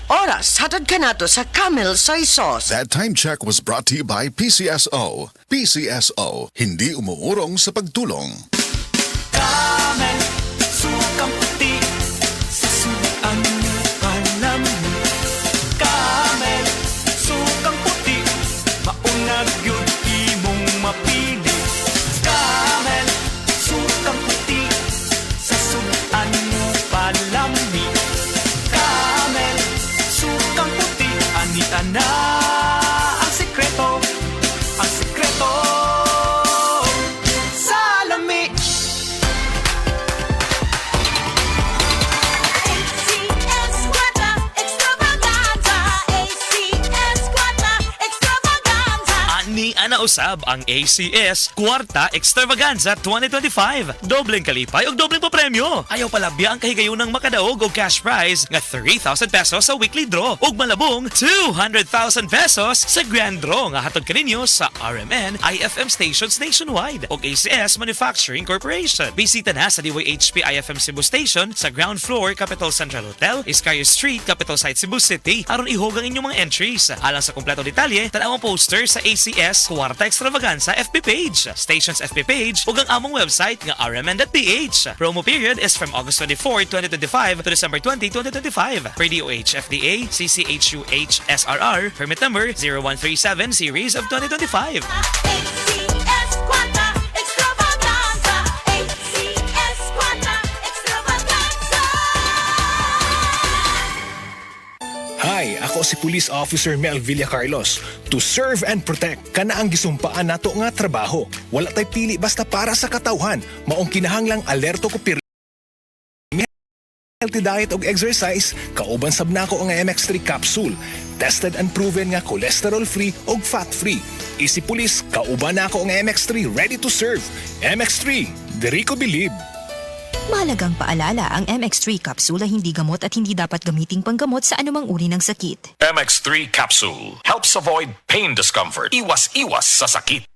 Oras, hatod ka nato sa Camel Soy Sauce. That time check was brought to you by PCSO. PCSO, hindi umuurong sa pagtulong. Camel, sukang puti, sasuan mo palamig. Camel, sukang puti, maunag yun imong mapili. Camel, sukang puti, sasuan mo palamig. Camel, sukang puti, anita na ang sekreto, ang sekreto sa lami. ACS Guata Extravaganza. ACS Guata Extravaganza. Ani ana usab ang ACS Kwarta Extravaganza 2025. Dobleng kalipay ug dobleng papremyo. Ayaw palabya ang kahigayunang makadaog og cash prize nga 3,000 pesos sa weekly draw ug malabong 200,000 pesos sa grand draw nga hatod kaninyo sa RMN IFM stations nationwide ug ACS Manufacturing Corporation. Bisita na sa DYHP IFM Cebu Station sa ground floor Capital Central Hotel, Iscario Street, Capital Site, Cebu City aron ihog ang inyong mga entries. Alang sa kompleto detalye, tanaw ang poster sa ACS Kwarta Extravaganza FB page, stations FB page ug ang among website nga rmn.ph. Promo period is from August 24, 2025 to December 20, 2025. Per DOH FDA CCHUH SRR permit number 0137 series of 2025. ACS Guata Extravaganza. ACS Guata Extravaganza. Hi, ako si Police Officer Mel Villacarlos. To serve and protect, kana ang gisumpaan nato nga trabaho. Wala tay pili basta para sa katawhan. Maong kinahanglang alerto ko pir healthy diet og exercise, kauban sab nako ang MX3 capsule. Tested and proven nga cholesterol-free og fat-free. Easy Police, kauban nako ang MX3 ready to serve. MX3, diri ko believe. Mahalagang paalala, ang MX3 capsule ay hindi gamot at hindi dapat gamiting panggamot sa anumang uri ng sakit. MX3 capsule helps avoid pain discomfort. Iwas-iwas sa sakit.